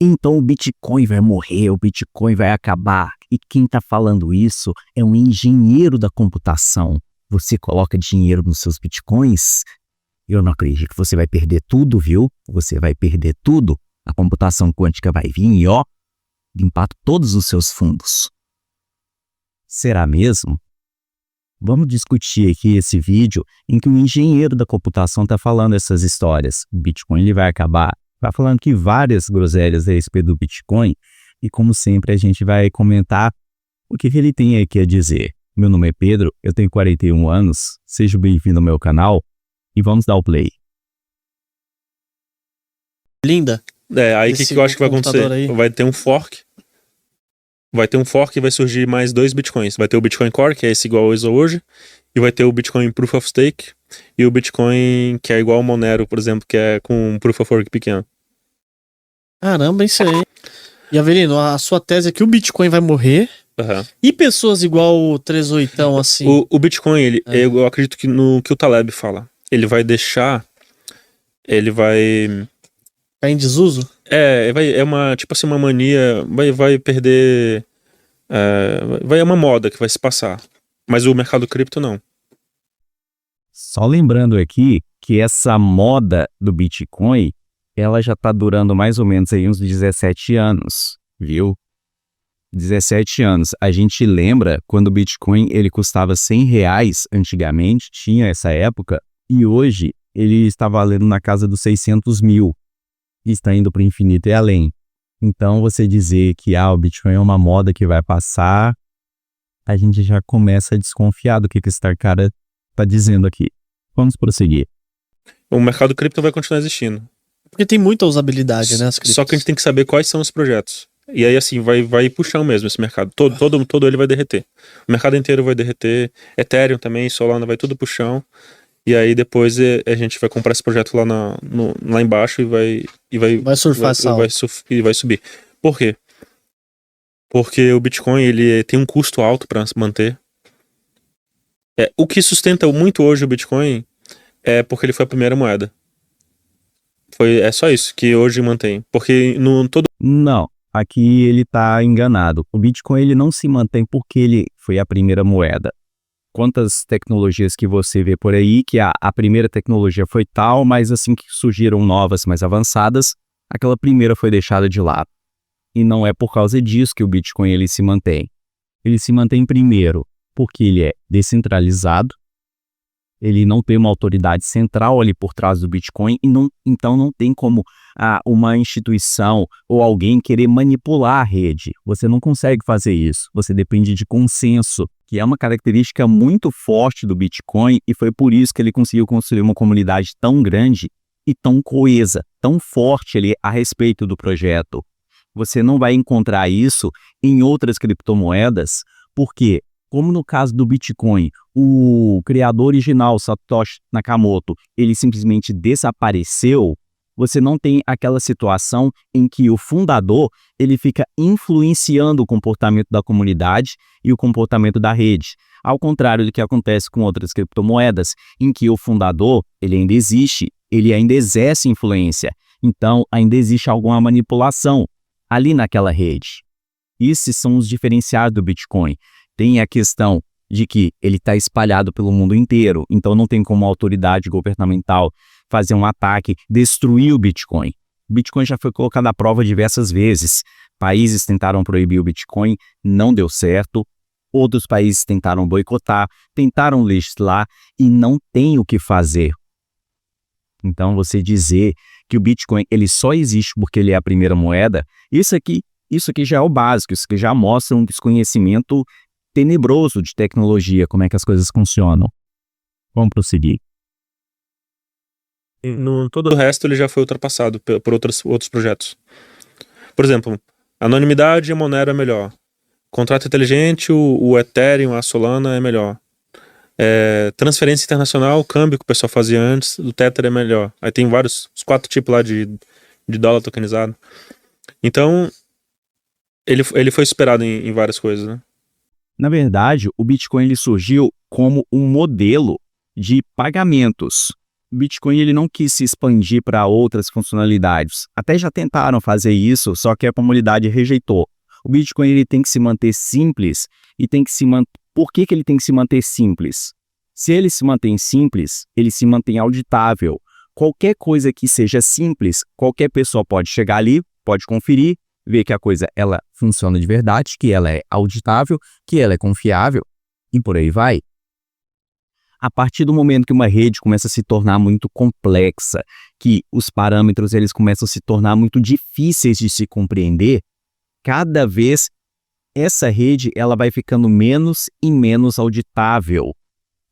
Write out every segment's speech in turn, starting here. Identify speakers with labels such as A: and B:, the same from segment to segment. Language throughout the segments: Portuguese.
A: Então o Bitcoin vai morrer, o Bitcoin vai acabar. E quem está falando isso é um engenheiro da computação. Você coloca dinheiro nos seus Bitcoins? Eu não acredito que você vai perder tudo, viu? Você vai perder tudo. A computação quântica vai vir e, limpar todos os seus fundos. Será mesmo? Vamos discutir aqui esse vídeo em que um engenheiro da computação está falando essas histórias. O Bitcoin ele vai acabar. Vai falando que várias groselhas a respeito do Bitcoin e, como sempre, a gente vai comentar o que ele tem aqui a dizer. Meu nome é Pedro, eu tenho 41 anos, seja bem-vindo ao meu canal e vamos dar o play.
B: Linda.
C: Aí o que eu acho que vai acontecer?
B: Aí.
C: Vai ter um fork. Vai ter um fork e vai surgir mais 2 Bitcoins. Vai ter o Bitcoin Core, que é esse igual ao ISO hoje, e vai ter o Bitcoin Proof of Stake, e o Bitcoin que é igual ao Monero, por exemplo, que é com um Proof of Work pequeno.
B: Caramba, isso aí. E Avelino, a sua tese é que o Bitcoin vai morrer, e pessoas igual o 38, assim...
C: O Bitcoin, eu acredito que no que o Taleb fala, ele vai deixar... Ele vai...
B: Tá em desuso?
C: É uma, tipo assim, uma mania, vai perder... É uma moda que vai se passar. Mas o mercado cripto não.
A: Só lembrando aqui que essa moda do Bitcoin, ela já está durando mais ou menos aí uns 17 anos, viu? 17 anos. A gente lembra quando o Bitcoin ele custava R$100 antigamente, tinha essa época, e hoje ele está valendo na casa dos 600 mil. E está indo para o infinito e além. Então você dizer que o Bitcoin é uma moda que vai passar, a gente já começa a desconfiar do que esse cara está dizendo aqui. Vamos prosseguir.
C: O mercado cripto vai continuar existindo.
B: Porque tem muita usabilidade, né?
C: Só que a gente tem que saber quais são os projetos. E aí, assim, vai puxar mesmo esse mercado. Todo ele vai derreter. O mercado inteiro vai derreter. Ethereum também, Solana, vai tudo pro chão. E aí depois a gente vai comprar esse projeto lá embaixo e vai
B: surfar essa onda.
C: E vai subir. Por quê? Porque o Bitcoin ele tem um custo alto para se manter. O que sustenta muito hoje o Bitcoin é porque ele foi a primeira moeda. É só isso que hoje mantém. Porque
A: Não, aqui ele está enganado. O Bitcoin ele não se mantém porque ele foi a primeira moeda. Quantas tecnologias que você vê por aí, que a primeira tecnologia foi tal, mas assim que surgiram novas, mais avançadas, aquela primeira foi deixada de lado. E não é por causa disso que o Bitcoin ele se mantém. Ele se mantém primeiro porque ele é descentralizado, ele não tem uma autoridade central ali por trás do Bitcoin, e então não tem como uma instituição ou alguém querer manipular a rede. Você não consegue fazer isso, você depende de consenso, que é uma característica muito forte do Bitcoin, e foi por isso que ele conseguiu construir uma comunidade tão grande e tão coesa, tão forte ali a respeito do projeto. Você não vai encontrar isso em outras criptomoedas, porque, como no caso do Bitcoin, o criador original, Satoshi Nakamoto, ele simplesmente desapareceu, você não tem aquela situação em que o fundador ele fica influenciando o comportamento da comunidade e o comportamento da rede. Ao contrário do que acontece com outras criptomoedas, em que o fundador ele ainda existe, ele ainda exerce influência. Então, ainda existe alguma manipulação ali naquela rede. Esses são os diferenciais do Bitcoin. Tem a questão de que ele está espalhado pelo mundo inteiro, então não tem como a autoridade governamental fazer um ataque, destruir o Bitcoin. O Bitcoin já foi colocado à prova diversas vezes. Países tentaram proibir o Bitcoin, não deu certo. Outros países tentaram boicotar, tentaram legislar e não tem o que fazer. Então você dizer que o Bitcoin ele só existe porque ele é a primeira moeda, isso aqui já é o básico, isso aqui já mostra um desconhecimento tenebroso de tecnologia, como é que as coisas funcionam. Vamos prosseguir.
C: Todo o resto ele já foi ultrapassado por outros projetos. Por exemplo, anonimidade, a Monero é melhor. Contrato inteligente, o Ethereum, a Solana é melhor. Transferência internacional, o câmbio que o pessoal fazia antes, o Tether é melhor. Aí tem os 4 tipos lá de dólar tokenizado. Então, ele foi esperado em várias coisas, né?
A: Na verdade, o Bitcoin ele surgiu como um modelo de pagamentos. o Bitcoin ele não quis se expandir para outras funcionalidades. Até já tentaram fazer isso, só que a comunidade rejeitou. O Bitcoin ele tem que se manter simples e tem que se manter. Por que ele tem que se manter simples? Se ele se mantém simples, ele se mantém auditável. Qualquer coisa que seja simples, qualquer pessoa pode chegar ali, pode conferir, ver que a coisa ela funciona de verdade, que ela é auditável, que ela é confiável e por aí vai. A partir do momento que uma rede começa a se tornar muito complexa, que os parâmetros eles começam a se tornar muito difíceis de se compreender, cada vez essa rede ela vai ficando menos e menos auditável.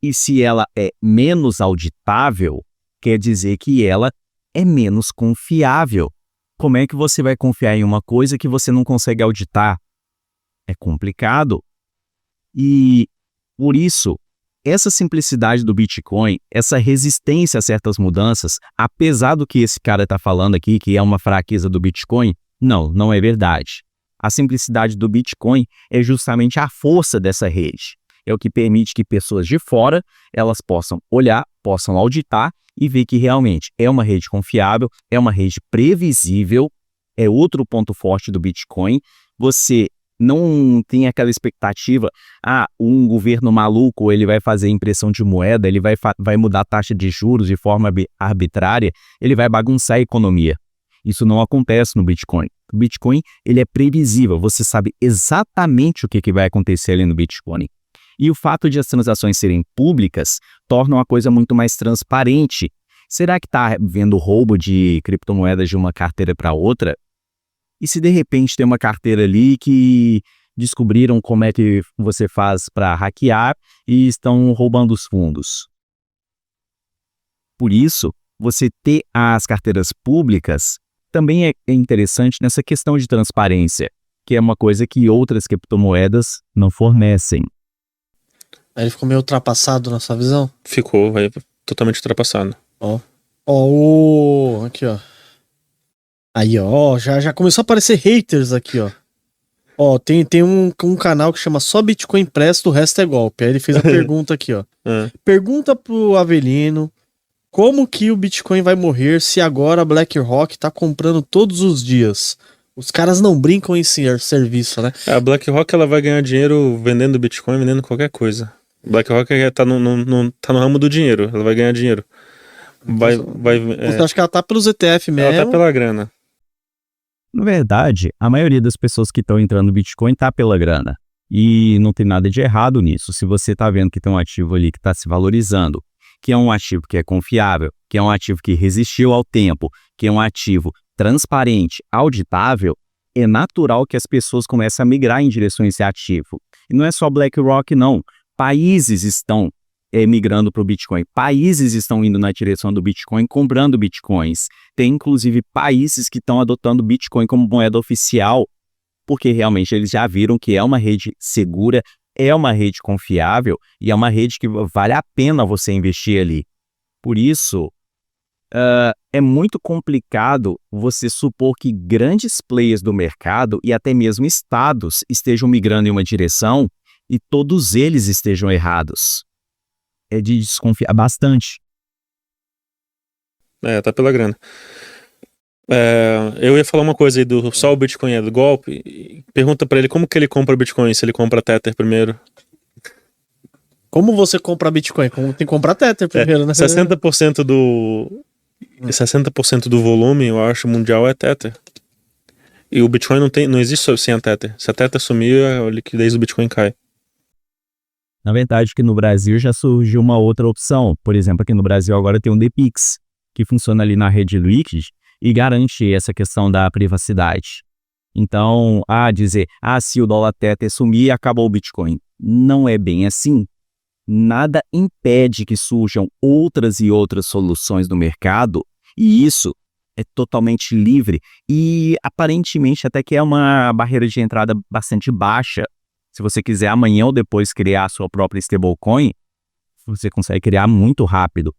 A: E se ela é menos auditável, quer dizer que ela é menos confiável. Como é que você vai confiar em uma coisa que você não consegue auditar? É complicado. E por isso, essa simplicidade do Bitcoin, essa resistência a certas mudanças, apesar do que esse cara está falando aqui, que é uma fraqueza do Bitcoin, não é verdade. A simplicidade do Bitcoin é justamente a força dessa rede. É o que permite que pessoas de fora, elas possam olhar, possam auditar e ver que realmente é uma rede confiável, é uma rede previsível, é outro ponto forte do Bitcoin. Você não tem aquela expectativa, um governo maluco, ele vai fazer impressão de moeda, ele vai mudar a taxa de juros de forma arbitrária, ele vai bagunçar a economia. Isso não acontece no Bitcoin. O Bitcoin, ele é previsível, você sabe exatamente o que vai acontecer ali no Bitcoin. E o fato de as transações serem públicas torna a coisa muito mais transparente. Será que está havendo roubo de criptomoedas de uma carteira para outra? E se de repente tem uma carteira ali que descobriram como é que você faz para hackear e estão roubando os fundos? Por isso, você ter as carteiras públicas também é interessante nessa questão de transparência, que é uma coisa que outras criptomoedas não fornecem.
B: Aí ele ficou meio ultrapassado na sua visão?
C: Ficou, vai totalmente ultrapassado.
B: Aqui, ó. Aí, ó, já começou a aparecer haters aqui, ó. Ó, tem um canal que chama Só Bitcoin Presta, o resto é golpe. Aí ele fez a pergunta aqui, ó. Pergunta pro Avelino como que o Bitcoin vai morrer se agora a BlackRock tá comprando todos os dias. Os caras não brincam em serviço, né?
C: A BlackRock ela vai ganhar dinheiro vendendo Bitcoin, vendendo qualquer coisa. BlackRock tá no ramo do dinheiro, ela vai ganhar dinheiro.
B: Você acha que ela tá pelos ETF mesmo?
C: Ela tá pela grana.
A: Na verdade, a maioria das pessoas que estão entrando no Bitcoin tá pela grana. E não tem nada de errado nisso. Se você tá vendo que tem um ativo ali que está se valorizando, que é um ativo que é confiável, que é um ativo que resistiu ao tempo, que é um ativo transparente, auditável, é natural que as pessoas comecem a migrar em direção a esse ativo. E não é só BlackRock, não. Países estão migrando para o Bitcoin. Países estão indo na direção do Bitcoin, comprando Bitcoins. Tem, inclusive, países que estão adotando Bitcoin como moeda oficial, porque realmente eles já viram que é uma rede segura, é uma rede confiável e é uma rede que vale a pena você investir ali. Por isso, é muito complicado você supor que grandes players do mercado e até mesmo estados estejam migrando em uma direção e todos eles estejam errados. É de desconfiar bastante.
C: Tá pela grana. Eu ia falar uma coisa aí do só o Bitcoin é do golpe. Pergunta pra ele como que ele compra Bitcoin, se ele compra Tether primeiro.
B: Como você compra Bitcoin? Tem que comprar Tether primeiro, né?
C: 60% do volume, eu acho, mundial é Tether. E o Bitcoin não existe sem a Tether. Se a Tether sumir, a liquidez do Bitcoin cai.
A: Na verdade, que no Brasil já surgiu uma outra opção. Por exemplo, aqui no Brasil agora tem um DPix, que funciona ali na rede Liquid e garante essa questão da privacidade. Então, se o dólar Tether sumir, acabou o Bitcoin. Não é bem assim. Nada impede que surjam outras e outras soluções no mercado, e isso é totalmente livre e aparentemente até que é uma barreira de entrada bastante baixa. Se você quiser amanhã ou depois criar a sua própria stablecoin, você consegue criar muito rápido.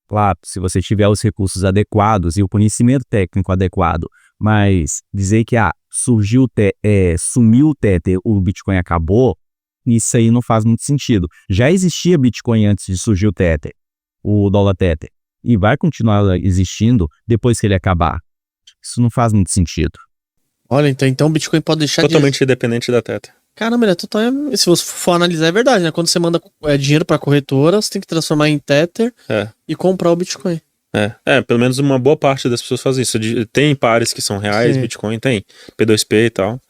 A: Claro, se você tiver os recursos adequados e o conhecimento técnico adequado, mas dizer que sumiu o Tether, o Bitcoin acabou, isso aí não faz muito sentido. Já existia Bitcoin antes de surgir o Tether, o dólar Tether. e vai continuar existindo depois que ele acabar. Isso não faz muito sentido.
B: Olha, então o Bitcoin pode deixar
C: totalmente independente da Tether.
B: Caramba, ele é total... Se você for analisar, é verdade, né? Quando você manda dinheiro pra corretora, você tem que transformar em Tether e comprar o Bitcoin.
C: Pelo menos uma boa parte das pessoas faz isso. Tem pares que são reais, sim. Bitcoin tem, P2P e tal.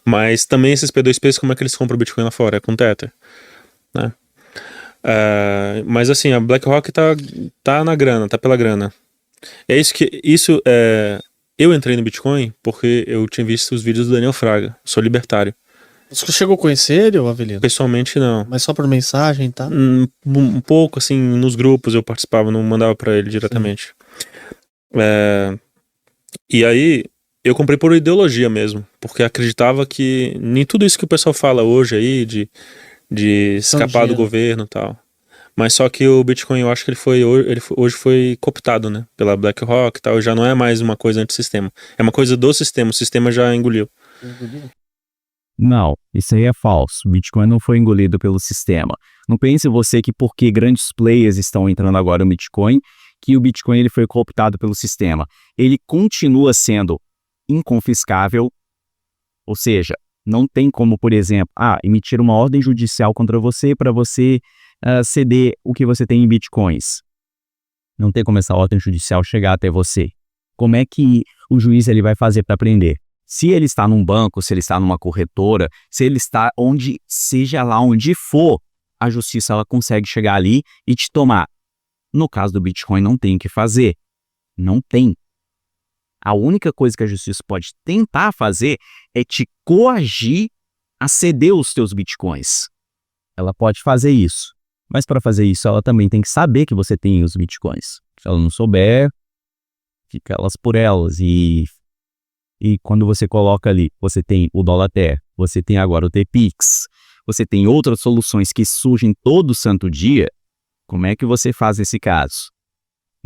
C: Mas também esses P2Ps, como é que eles compram o Bitcoin lá fora? É com Tether, né? Mas assim, a BlackRock tá na grana, tá pela grana. Eu entrei no Bitcoin porque eu tinha visto os vídeos do Daniel Fraga, sou libertário.
B: Você chegou a conhecer ele, Avelino?
C: Pessoalmente, não.
B: Mas só por mensagem, tá?
C: Um pouco, assim, nos grupos eu participava, não mandava pra ele diretamente. E aí, eu comprei por ideologia mesmo, porque acreditava que nem tudo isso que o pessoal fala hoje aí, de escapar do governo e tal. Mas só que o Bitcoin, eu acho que hoje foi cooptado, né? Pela BlackRock e tal, já não é mais uma coisa antissistema. É uma coisa do sistema, o sistema já engoliu.
A: Não, isso aí é falso. O Bitcoin não foi engolido pelo sistema. Não pense você que porque grandes players estão entrando agora no Bitcoin, que o Bitcoin ele foi cooptado pelo sistema. Ele continua sendo inconfiscável, ou seja, não tem como, por exemplo, emitir uma ordem judicial contra você para você ceder o que você tem em Bitcoins. Não tem como essa ordem judicial chegar até você. Como é que o juiz ele vai fazer para prender? Se ele está num banco, se ele está numa corretora, se ele está seja lá onde for, a justiça ela consegue chegar ali e te tomar. No caso do Bitcoin, não tem o que fazer. Não tem. A única coisa que a justiça pode tentar fazer é te coagir a ceder os teus Bitcoins. Ela pode fazer isso. Mas para fazer isso, ela também tem que saber que você tem os Bitcoins. Se ela não souber, fica elas por elas. E quando você coloca ali, você tem o Dollar.tr, você tem agora o TPix, você tem outras soluções que surgem todo santo dia, como é que você faz esse caso?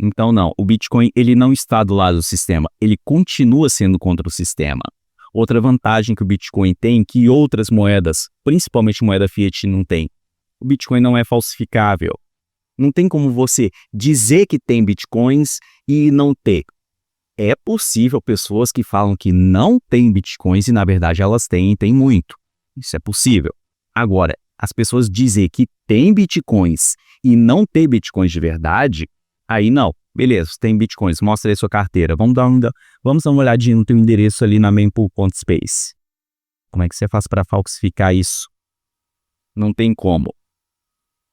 A: Então não, o Bitcoin ele não está do lado do sistema, ele continua sendo contra o sistema. Outra vantagem que o Bitcoin tem, que outras moedas, principalmente moeda fiat, não tem. O Bitcoin não é falsificável. Não tem como você dizer que tem Bitcoins e não ter. É possível pessoas que falam que não têm Bitcoins e na verdade elas têm e têm muito. Isso é possível. Agora, as pessoas dizer que tem Bitcoins e não ter Bitcoins de verdade, aí não. Beleza, tem Bitcoins, mostra aí sua carteira. Vamos dar uma olhadinha no teu endereço ali na mempool.space. Como é que você faz para falsificar isso? Não tem como.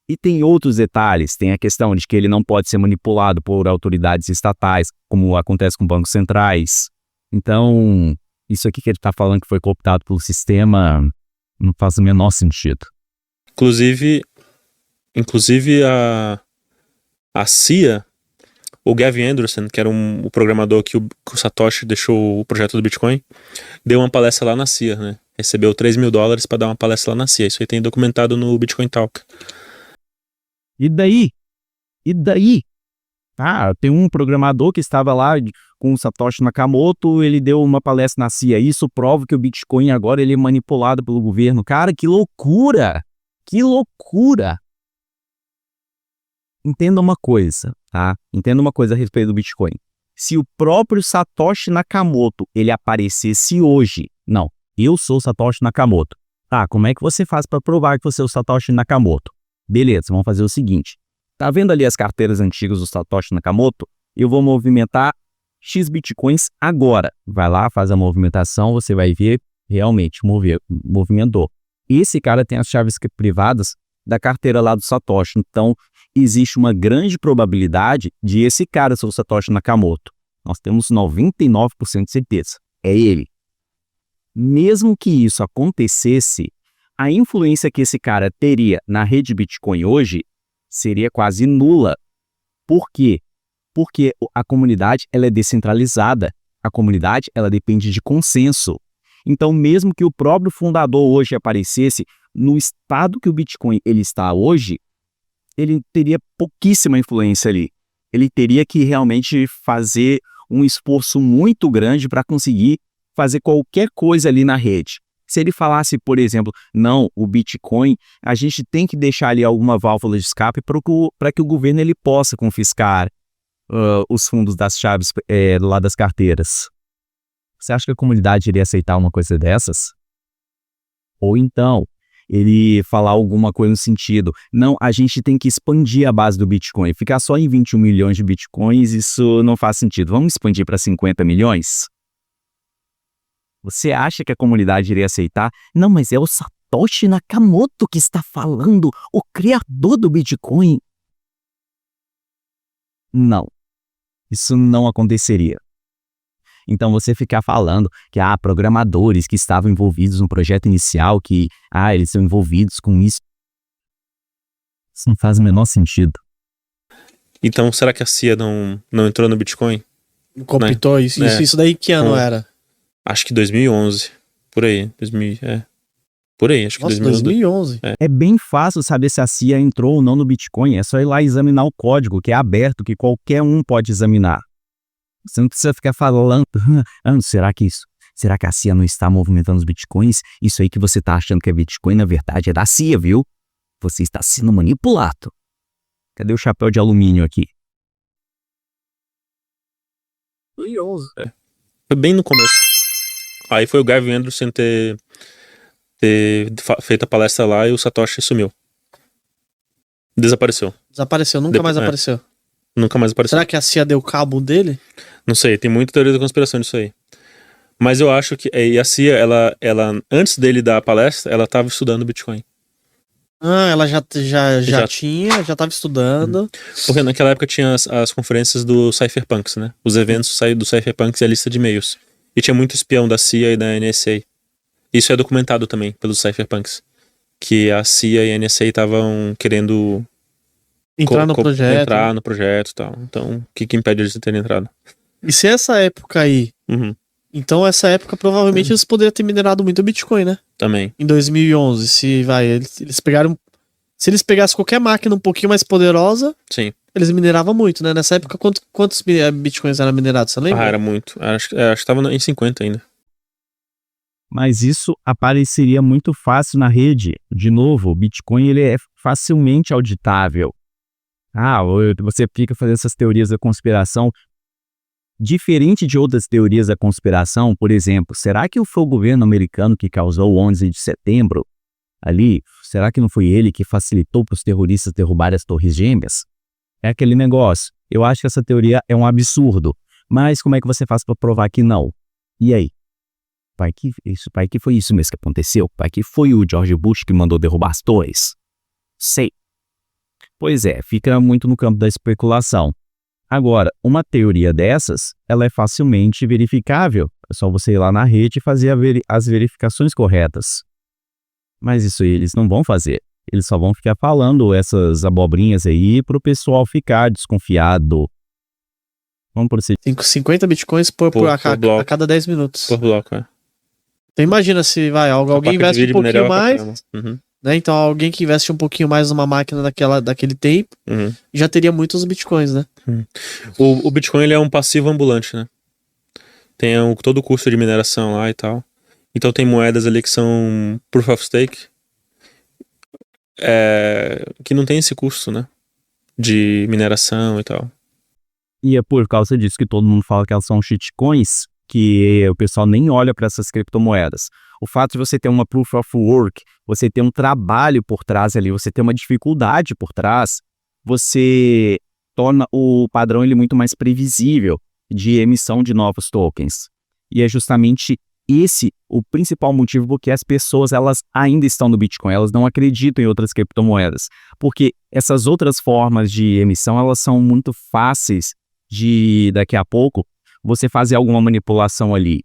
A: E tem outros detalhes, tem a questão de que ele não pode ser manipulado por autoridades estatais, como acontece com bancos centrais. Então, isso aqui que ele está falando que foi cooptado pelo sistema, não faz o menor sentido.
C: Inclusive a CIA, o Gavin Anderson, que era o programador que o Satoshi deixou o projeto do Bitcoin, deu uma palestra lá na CIA, né? Recebeu $3.000 para dar uma palestra lá na CIA. Isso aí tem documentado no Bitcoin Talk.
A: E daí? Tem um programador que estava lá com o Satoshi Nakamoto, ele deu uma palestra na CIA. Isso prova que o Bitcoin agora ele é manipulado pelo governo. Cara, que loucura! Que loucura! Entenda uma coisa, tá? Entenda uma coisa a respeito do Bitcoin. Se o próprio Satoshi Nakamoto, ele aparecesse hoje... Não, eu sou o Satoshi Nakamoto. Tá, como é que você faz para provar que você é o Satoshi Nakamoto? Beleza, vamos fazer o seguinte. Tá vendo ali as carteiras antigas do Satoshi Nakamoto? Eu vou movimentar X Bitcoins agora. Vai lá, faz a movimentação, você vai ver realmente movimentou. Esse cara tem as chaves privadas da carteira lá do Satoshi. Então, existe uma grande probabilidade de esse cara ser o Satoshi Nakamoto. Nós temos 99% de certeza. É ele. Mesmo que isso acontecesse, a influência que esse cara teria na rede Bitcoin hoje seria quase nula. Por quê? Porque a comunidade ela é descentralizada. A comunidade ela depende de consenso. Então, mesmo que o próprio fundador hoje aparecesse no estado que o Bitcoin ele está hoje, ele teria pouquíssima influência ali. Ele teria que realmente fazer um esforço muito grande para conseguir fazer qualquer coisa ali na rede. Se ele falasse, por exemplo, não, o Bitcoin, a gente tem que deixar ali alguma válvula de escape para que o governo ele possa confiscar. os fundos das chaves lá das carteiras. Você acha que a comunidade iria aceitar uma coisa dessas? Ou então, ele falar alguma coisa no sentido, não, a gente tem que expandir a base do Bitcoin. Ficar só em 21 milhões de Bitcoins, isso não faz sentido. Vamos expandir para 50 milhões? Você acha que a comunidade iria aceitar? Não, mas é o Satoshi Nakamoto que está falando, o criador do Bitcoin. Não, isso não aconteceria. Então você ficar falando que há programadores que estavam envolvidos no projeto inicial, que eles são envolvidos com isso. Isso não faz o menor sentido.
C: Então será que a CIA não entrou no Bitcoin?
B: Copiou isso daí que ano era?
C: Acho que 2011, por aí, por aí, acho que
B: 2011.
A: É bem fácil saber se a CIA entrou ou não no Bitcoin, é só ir lá examinar o código, que é aberto, que qualquer um pode examinar. Você não precisa ficar falando, será que a CIA não está movimentando os Bitcoins? Isso aí que você está achando que é Bitcoin, na verdade é da CIA, viu? Você está sendo manipulado. Cadê o chapéu de alumínio aqui?
B: 2011.
C: Foi bem no começo. Aí foi o Gavin Andresen ter feito a palestra lá e o Satoshi sumiu. Desapareceu.
B: Nunca mais apareceu.
C: Nunca mais apareceu.
B: Será que a CIA deu cabo dele?
C: Não sei, tem muita teoria da conspiração disso aí. Mas eu acho que a CIA, ela antes dele dar a palestra, ela estava estudando Bitcoin.
B: Ela já estava estudando.
C: Porque naquela época tinha as conferências do Cypherpunks, né? Os eventos do Cypherpunks e a lista de e-mails. E tinha muito espião da CIA e da NSA. Isso é documentado também pelos Cypherpunks. Que a CIA e a NSA estavam querendo
B: entrar no
C: projeto e tal. Então, o que impede eles de terem entrado?
B: E se essa época aí... Então, essa época, provavelmente, eles poderiam ter minerado muito Bitcoin, né?
C: Também.
B: Em 2011, eles pegaram... Se eles pegassem qualquer máquina um pouquinho mais poderosa...
C: Sim.
B: Eles mineravam muito, né? Nessa época, quantos Bitcoins eram minerados, você lembra?
C: Era muito. Acho que estava em 50 ainda.
A: Mas isso apareceria muito fácil na rede. De novo, o Bitcoin ele é facilmente auditável. Você fica fazendo essas teorias da conspiração. Diferente de outras teorias da conspiração, por exemplo, será que foi o governo americano que causou o 11 de setembro? Ali, será que não foi ele que facilitou para os terroristas derrubarem as Torres Gêmeas? É aquele negócio. Eu acho que essa teoria é um absurdo. Mas como é que você faz para provar que não? E aí? Pai, que foi isso mesmo que aconteceu? Pai, que foi o George Bush que mandou derrubar as torres? Sei. Pois é, fica muito no campo da especulação. Agora, uma teoria dessas, ela é facilmente verificável. É só você ir lá na rede e fazer as verificações corretas. Mas isso aí eles não vão fazer. Eles só vão ficar falando essas abobrinhas aí pro pessoal ficar desconfiado. Vamos prosseguir.
B: 50 Bitcoins a cada 10 minutos.
C: Por bloco,
B: Então imagina se alguém investe um pouquinho mais, né? Então alguém que investe um pouquinho mais numa máquina daquele tempo, já teria muitos Bitcoins, né?
C: O Bitcoin ele é um passivo ambulante, né? Tem todo o custo de mineração lá e tal. Então tem moedas ali que são Proof of Stake, que não tem esse custo, né? De mineração e tal.
A: E é por causa disso que todo mundo fala que elas são shitcoins, que o pessoal nem olha para essas criptomoedas. O fato de você ter uma Proof of Work, você ter um trabalho por trás ali, você ter uma dificuldade por trás, você torna o padrão ele muito mais previsível de emissão de novos tokens. E é justamente esse o principal motivo porque as pessoas elas ainda estão no Bitcoin, elas não acreditam em outras criptomoedas, porque essas outras formas de emissão elas são muito fáceis de daqui a pouco você fazer alguma manipulação ali.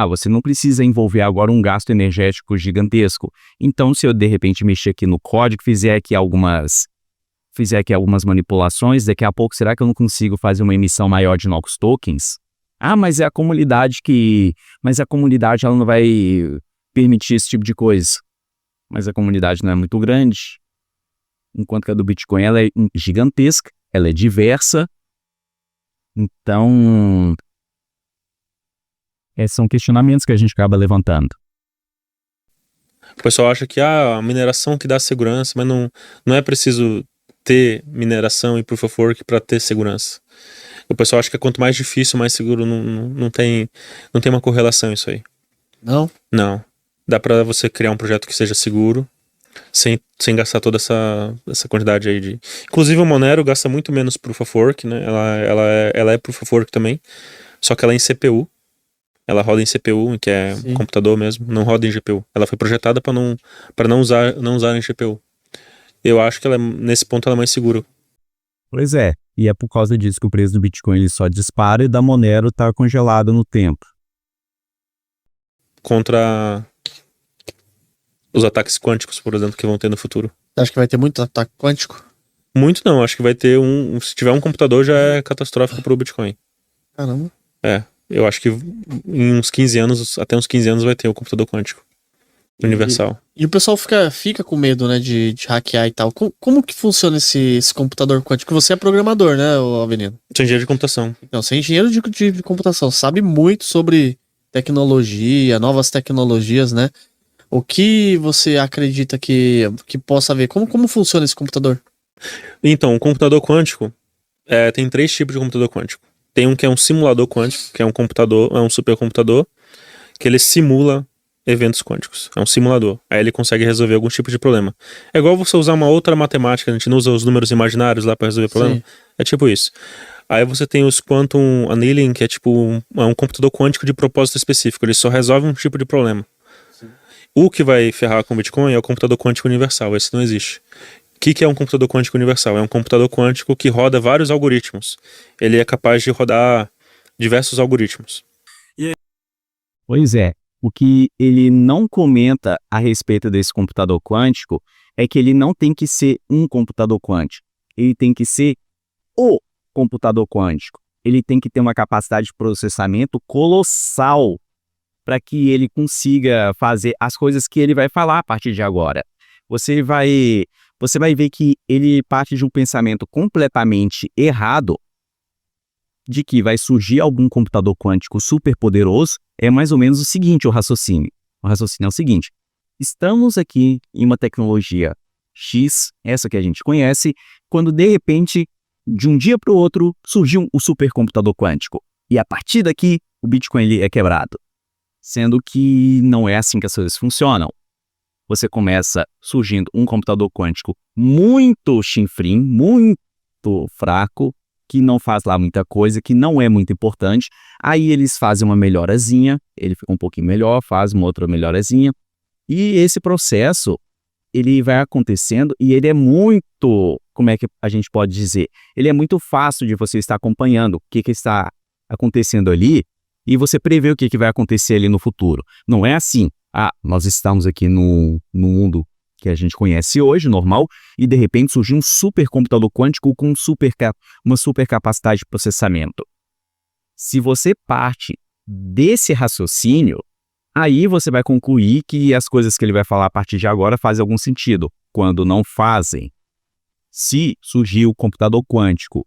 A: Você não precisa envolver agora um gasto energético gigantesco. Então, se eu de repente mexer aqui no código, fizer aqui algumas manipulações, daqui a pouco será que eu não consigo fazer uma emissão maior de novos tokens? Mas é a comunidade ela não vai permitir esse tipo de coisa. Mas a comunidade não é muito grande. Enquanto que a do Bitcoin ela é gigantesca, ela é diversa. Então, são questionamentos que a gente acaba levantando.
C: O pessoal acha que a mineração que dá segurança, mas não é preciso ter mineração e Proof of Work para ter segurança. O pessoal acha que quanto mais difícil, mais seguro. Não tem uma correlação isso aí.
B: Não?
C: Não. Dá pra você criar um projeto que seja seguro, sem gastar toda essa quantidade aí de... Inclusive o Monero gasta muito menos Proof of Work, né? Ela é Proof of Work também, só que ela é em CPU. Ela roda em CPU, que é computador mesmo, não roda em GPU. Ela foi projetada para não usar em GPU. Eu acho que nesse ponto ela é mais segura.
A: Pois é, e é por causa disso que o preço do Bitcoin ele só dispara e da Monero está congelado no tempo.
C: Contra os ataques quânticos, por exemplo, que vão ter no futuro.
B: Você acha que vai ter muito ataque quântico?
C: Muito não, acho que vai ter se tiver um computador já é catastrófico pro Bitcoin.
B: Caramba.
C: Eu acho que em uns 15 anos, até uns 15 anos vai ter o computador quântico universal.
B: E o pessoal fica com medo, né, de hackear e tal. Como que funciona esse computador quântico? Você é programador, né, Avelino?
C: Sou engenheiro de computação.
B: Então, você é engenheiro de computação, sabe muito sobre tecnologia, novas tecnologias, né? O que você acredita que possa haver? Como funciona esse computador?
C: Então, o computador quântico tem 3 tipos de computador quântico. Tem um que é um simulador quântico, que é um supercomputador, que ele simula eventos quânticos. É um simulador. Aí ele consegue resolver algum tipo de problema. É igual você usar uma outra matemática, a gente não usa os números imaginários lá para resolver problema. Sim. É tipo isso. Aí você tem os Quantum Annealing, que é tipo um computador quântico de propósito específico. Ele só resolve um tipo de problema. Sim. O que vai ferrar com o Bitcoin é o computador quântico universal. Esse não existe. O que é um computador quântico universal? É um computador quântico que roda vários algoritmos. Ele é capaz de rodar diversos algoritmos.
A: Pois é. O que ele não comenta a respeito desse computador quântico é que ele não tem que ser um computador quântico. Ele tem que ser o computador quântico. Ele tem que ter uma capacidade de processamento colossal para que ele consiga fazer as coisas que ele vai falar a partir de agora. Você vai ver que ele parte de um pensamento completamente errado de que vai surgir algum computador quântico super poderoso. É mais ou menos o seguinte, o raciocínio. O raciocínio é o seguinte: estamos aqui em uma tecnologia X, essa que a gente conhece, quando de repente, de um dia para o outro, surgiu o supercomputador quântico. E a partir daqui, o Bitcoin é quebrado. Sendo que não é assim que as coisas funcionam. Você começa surgindo um computador quântico muito chinfrim, muito fraco, que não faz lá muita coisa, que não é muito importante. Aí eles fazem uma melhorazinha, ele fica um pouquinho melhor, faz uma outra melhorazinha. E esse processo, ele vai acontecendo e ele é muito, como é que a gente pode dizer? Ele é muito fácil de você estar acompanhando o que está acontecendo ali e você prever o que vai acontecer ali no futuro. Não é assim, nós estamos aqui no mundo que a gente conhece hoje, normal, e de repente surgiu um supercomputador quântico com uma super capacidade de processamento. Se você parte desse raciocínio, aí você vai concluir que as coisas que ele vai falar a partir de agora fazem algum sentido, quando não fazem. Se surgir o computador quântico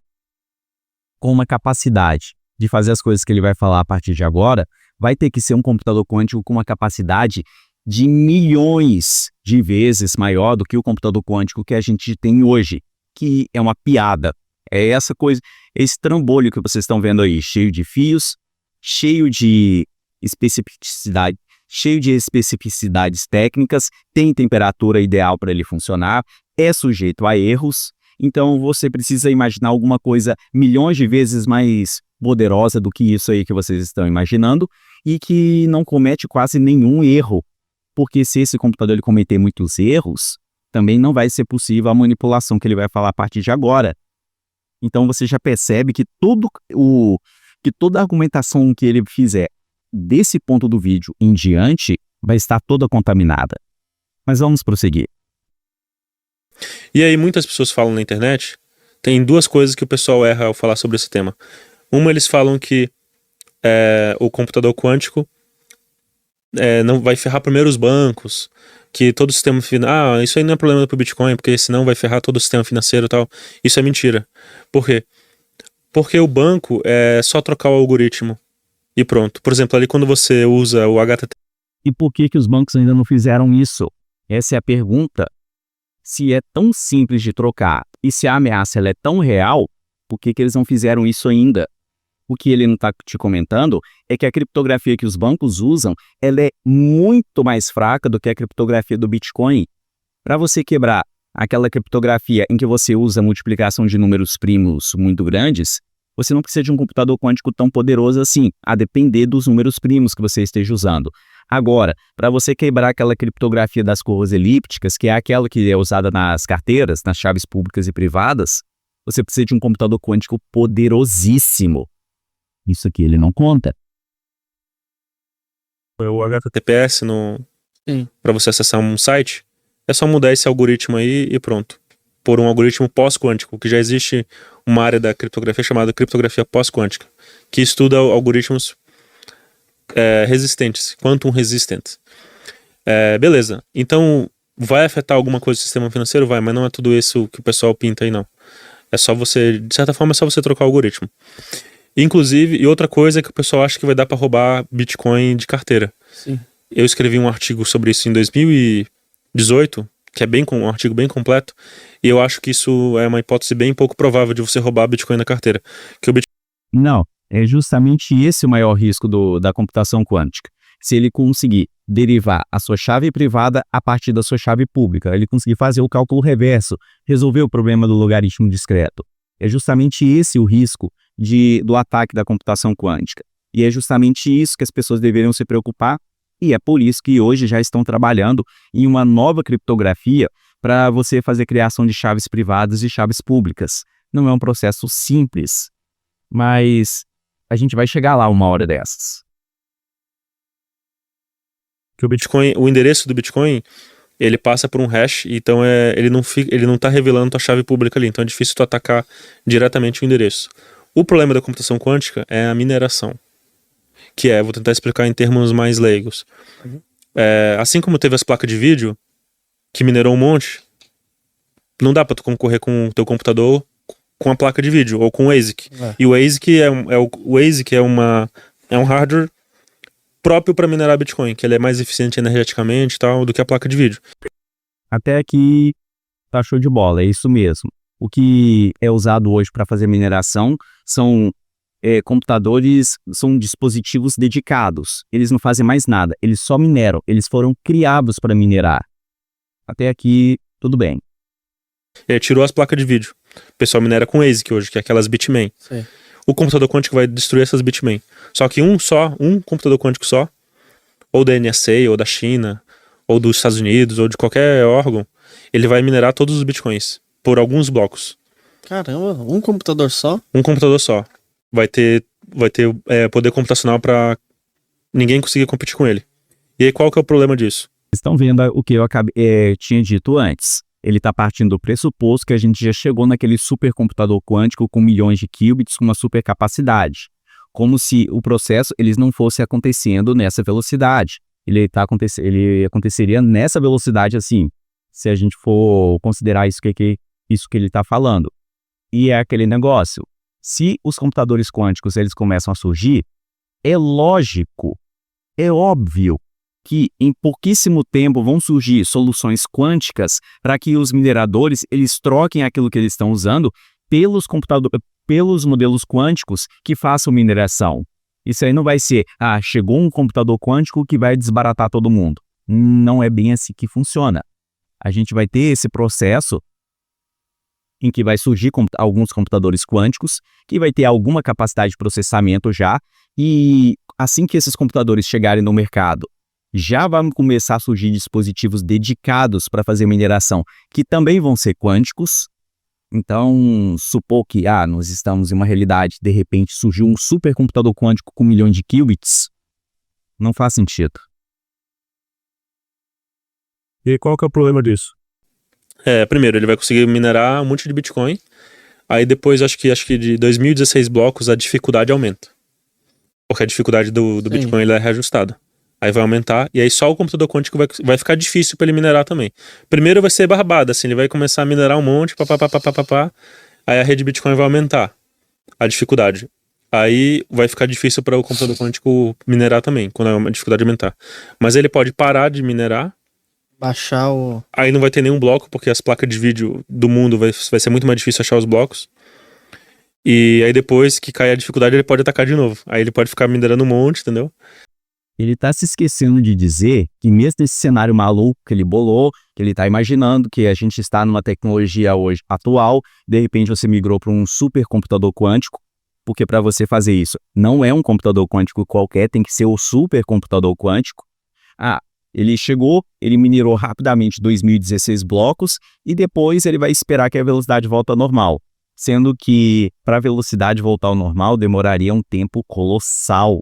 A: com uma capacidade de fazer as coisas que ele vai falar a partir de agora, vai ter que ser um computador quântico com uma capacidade de milhões de vezes maior do que o computador quântico que a gente tem hoje, que é uma piada. É essa coisa, esse trambolho que vocês estão vendo aí, cheio de fios, cheio de especificidades técnicas, tem temperatura ideal para ele funcionar, é sujeito a erros, então você precisa imaginar alguma coisa milhões de vezes mais poderosa do que isso aí que vocês estão imaginando e que não comete quase nenhum erro. Porque se esse computador ele cometer muitos erros, também não vai ser possível a manipulação que ele vai falar a partir de agora. Então você já percebe que toda a argumentação que ele fizer desse ponto do vídeo em diante vai estar toda contaminada. Mas vamos prosseguir.
C: E aí muitas pessoas falam na internet, tem 2 coisas que o pessoal erra ao falar sobre esse tema. Uma, eles falam que o computador quântico não vai ferrar primeiro os bancos, que todo o sistema financeiro... isso aí não é problema pro Bitcoin, porque senão vai ferrar todo o sistema financeiro e tal. Isso é mentira. Por quê? Porque o banco é só trocar o algoritmo e pronto. Por exemplo, ali quando você usa o HTTP...
A: E por que os bancos ainda não fizeram isso? Essa é a pergunta. Se é tão simples de trocar e se a ameaça ela é tão real, por que eles não fizeram isso ainda? O que ele não está te comentando é que a criptografia que os bancos usam, ela é muito mais fraca do que a criptografia do Bitcoin. Para você quebrar aquela criptografia em que você usa multiplicação de números primos muito grandes, você não precisa de um computador quântico tão poderoso assim, a depender dos números primos que você esteja usando. Agora, para você quebrar aquela criptografia das curvas elípticas, que é aquela que é usada nas carteiras, nas chaves públicas e privadas, você precisa de um computador quântico poderosíssimo. Isso aqui ele não conta.
C: O HTTPS para você acessar um site, é só mudar esse algoritmo aí e pronto. Por um algoritmo pós-quântico, que já existe uma área da criptografia chamada criptografia pós-quântica, que estuda algoritmos resistentes, quantum resistant. Beleza, então vai afetar alguma coisa do sistema financeiro? Vai, mas não é tudo isso que o pessoal pinta aí não. É só você, de certa forma, é só você trocar o algoritmo. Inclusive, e outra coisa é que o pessoal acha que vai dar para roubar Bitcoin de carteira.
B: Sim.
C: Eu escrevi um artigo sobre isso em 2018, que é um artigo bem completo, e eu acho que isso é uma hipótese bem pouco provável de você roubar Bitcoin da carteira.
A: Não, é justamente esse o maior risco da computação quântica. Se ele conseguir derivar a sua chave privada a partir da sua chave pública, ele conseguir fazer o cálculo reverso, resolver o problema do logaritmo discreto. É justamente esse o risco do ataque da computação quântica. E é justamente isso que as pessoas deveriam se preocupar, e é por isso que hoje já estão trabalhando em uma nova criptografia para você fazer criação de chaves privadas e chaves públicas. Não é um processo simples, mas a gente vai chegar lá uma hora dessas.
C: Que o endereço do Bitcoin, ele passa por um hash, então ele não está revelando a chave pública ali, então é difícil tu atacar diretamente o endereço. O problema da computação quântica é a mineração, vou tentar explicar em termos mais leigos. Assim como teve as placas de vídeo, que minerou um monte, não dá para tu concorrer com o teu computador com a placa de vídeo, ou com o ASIC. E o ASIC é um hardware próprio para minerar Bitcoin, que ele é mais eficiente energeticamente e tal, do que a placa de vídeo.
A: Até aqui tá show de bola, é isso mesmo. O que é usado hoje para fazer mineração são computadores, são dispositivos dedicados. Eles não fazem mais nada, eles só mineram, eles foram criados para minerar. Até aqui, tudo bem.
C: Tirou as placas de vídeo. O pessoal minera com ASIC hoje, que é aquelas Bitmain.
B: Sim.
C: O computador quântico vai destruir essas Bitmain. Só que um computador quântico só, ou da NSA, ou da China, ou dos Estados Unidos, ou de qualquer órgão, ele vai minerar todos os Bitcoins, por alguns blocos.
B: Caramba, um computador só?
C: Um computador só. Vai ter poder computacional para ninguém conseguir competir com ele. E aí qual que é o problema disso?
A: Estão vendo o que eu tinha dito antes. Ele está partindo do pressuposto que a gente já chegou naquele supercomputador quântico com milhões de qubits com uma supercapacidade. Como se o processo não fosse acontecendo nessa velocidade. Ele aconteceria nessa velocidade assim, se a gente for considerar isso que ele está falando. E é aquele negócio. Se os computadores quânticos eles começam a surgir, é lógico, é óbvio que em pouquíssimo tempo vão surgir soluções quânticas para que os mineradores eles troquem aquilo que eles estão usando pelos modelos quânticos que façam mineração. Isso aí não vai ser, chegou um computador quântico que vai desbaratar todo mundo. Não é bem assim que funciona. A gente vai ter esse processo em que vai surgir alguns computadores quânticos, que vai ter alguma capacidade de processamento já, e assim que esses computadores chegarem no mercado, já vão começar a surgir dispositivos dedicados para fazer mineração, que também vão ser quânticos. Então, supor que nós estamos em uma realidade, de repente surgiu um supercomputador quântico com milhões de qubits, não faz sentido.
C: E qual que é o problema disso? Primeiro, ele vai conseguir minerar um monte de Bitcoin, aí depois, acho que de 2016 blocos, a dificuldade aumenta. Porque a dificuldade do Bitcoin é reajustada. Aí vai aumentar, e aí só o computador quântico vai ficar difícil para ele minerar também. Primeiro vai ser barbada, assim, ele vai começar a minerar um monte, aí a rede Bitcoin vai aumentar a dificuldade. Aí vai ficar difícil para o computador quântico minerar também, quando a dificuldade aumentar. Mas ele pode parar de minerar,
B: baixar o...
C: Aí não vai ter nenhum bloco, porque as placas de vídeo do mundo vai ser muito mais difícil achar os blocos. E aí depois que cair a dificuldade, ele pode atacar de novo. Aí ele pode ficar minerando um monte, entendeu?
A: Ele tá se esquecendo de dizer que mesmo nesse cenário maluco que ele bolou, que ele tá imaginando que a gente está numa tecnologia hoje atual, de repente você migrou para um supercomputador quântico, porque para você fazer isso não é um computador quântico qualquer, tem que ser o supercomputador quântico. Ele chegou, ele minerou rapidamente 2016 blocos e depois ele vai esperar que a velocidade volte ao normal. Sendo que para a velocidade voltar ao normal demoraria um tempo colossal,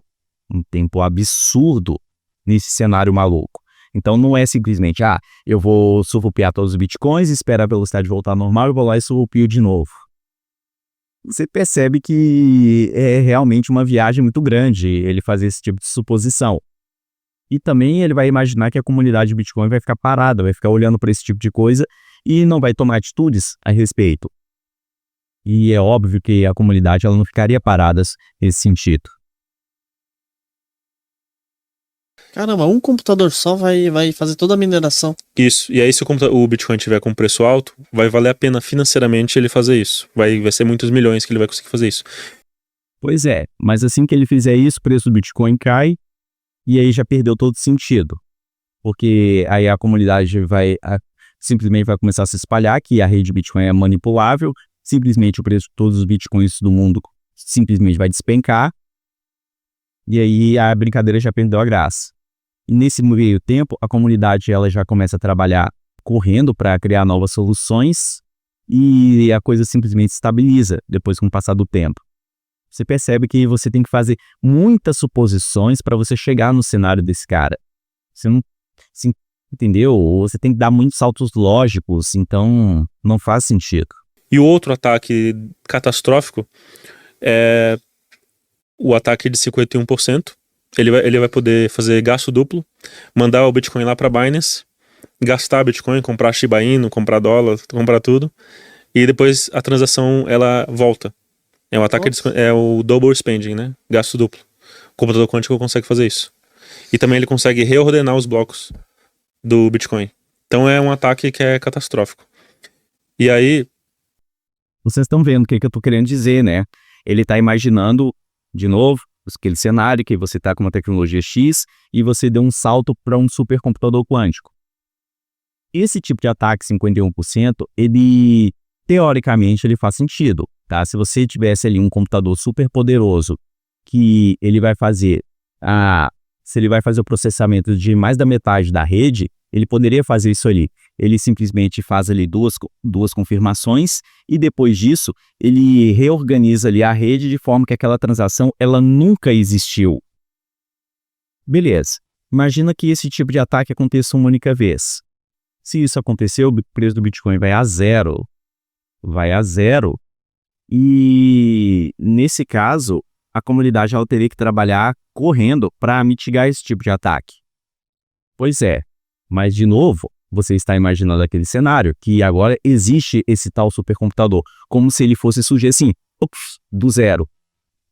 A: um tempo absurdo nesse cenário maluco. Então não é simplesmente, eu vou surrupiar todos os bitcoins, esperar a velocidade voltar ao normal e vou lá e surrupio de novo. Você percebe que é realmente uma viagem muito grande ele fazer esse tipo de suposição. E também ele vai imaginar que a comunidade de Bitcoin vai ficar parada, vai ficar olhando para esse tipo de coisa e não vai tomar atitudes a respeito. E é óbvio que a comunidade ela não ficaria parada nesse sentido.
B: Caramba, um computador só vai fazer toda a mineração.
C: Isso. E aí se o Bitcoin tiver com preço alto, vai valer a pena financeiramente ele fazer isso. Vai ser muitos milhões que ele vai conseguir fazer isso.
A: Pois é, mas assim que ele fizer isso, o preço do Bitcoin cai e aí já perdeu todo sentido. Porque aí a comunidade simplesmente vai começar a se espalhar que a rede Bitcoin é manipulável, simplesmente o preço de todos os Bitcoins do mundo simplesmente vai despencar e aí a brincadeira já perdeu a graça. E nesse meio tempo, a comunidade ela já começa a trabalhar correndo para criar novas soluções e a coisa simplesmente estabiliza depois com o passar do tempo. Você percebe que você tem que fazer muitas suposições para você chegar no cenário desse cara. Você não entendeu? Você tem que dar muitos saltos lógicos, então não faz sentido.
C: E o outro ataque catastrófico é o ataque de 51%. Ele vai poder fazer gasto duplo, mandar o Bitcoin lá para Binance, gastar Bitcoin, comprar Shiba Inu, comprar dólar, comprar tudo, e depois a transação ela volta. É um ataque é o double spending, né? Gasto duplo. O computador quântico consegue fazer isso. E também ele consegue reordenar os blocos do Bitcoin. Então é um ataque que é catastrófico. E aí...
A: Vocês estão vendo o que eu estou querendo dizer, né? Ele está imaginando, de novo, aquele cenário que você está com uma tecnologia X e você deu um salto para um supercomputador quântico. Esse tipo de ataque, 51%, ele, teoricamente, ele faz sentido, tá? Se você tivesse ali um computador super poderoso que ele vai fazer, se ele vai fazer o processamento de mais da metade da rede, ele poderia fazer isso ali. Ele simplesmente faz ali duas confirmações e depois disso ele reorganiza ali a rede de forma que aquela transação ela nunca existiu. Beleza. Imagina que esse tipo de ataque aconteça uma única vez. Se isso acontecer, o preço do Bitcoin vai a zero. Vai a zero. E nesse caso, a comunidade ela teria que trabalhar correndo para mitigar esse tipo de ataque. Pois é. Mas, de novo, você está imaginando aquele cenário que agora existe esse tal supercomputador, como se ele fosse surgir assim, do zero.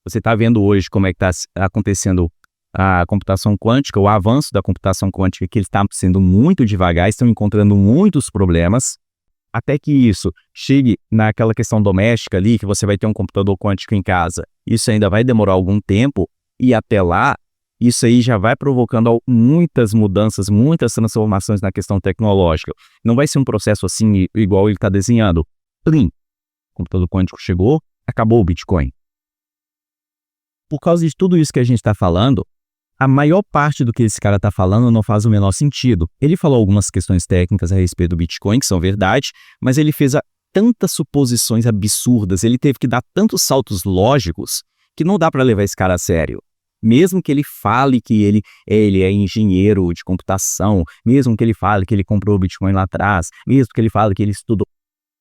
A: Você está vendo hoje como é que está acontecendo a computação quântica, o avanço da computação quântica, que ele está sendo muito devagar, estão encontrando muitos problemas, até que isso chegue naquela questão doméstica ali, que você vai ter um computador quântico em casa. Isso ainda vai demorar algum tempo, e até lá, isso aí já vai provocando muitas mudanças, muitas transformações na questão tecnológica. Não vai ser um processo assim igual ele está desenhando. Plim! O computador quântico chegou, acabou o Bitcoin. Por causa de tudo isso que a gente está falando, a maior parte do que esse cara está falando não faz o menor sentido. Ele falou algumas questões técnicas a respeito do Bitcoin, que são verdade, mas ele fez tantas suposições absurdas, ele teve que dar tantos saltos lógicos, que não dá para levar esse cara a sério. Mesmo que ele fale que ele é engenheiro de computação, mesmo que ele fale que ele comprou o Bitcoin lá atrás, mesmo que ele fale que ele estudou.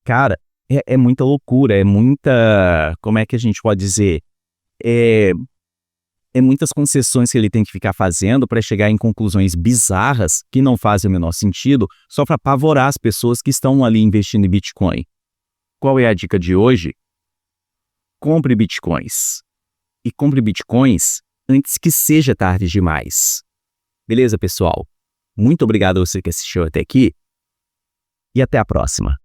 A: Cara, é muita loucura, é muita... Como é que a gente pode dizer? É muitas concessões que ele tem que ficar fazendo para chegar em conclusões bizarras que não fazem o menor sentido, só para apavorar as pessoas que estão ali investindo em Bitcoin. Qual é a dica de hoje? Compre Bitcoins. E compre Bitcoins antes que seja tarde demais. Beleza, pessoal? Muito obrigado a você que assistiu até aqui e até a próxima.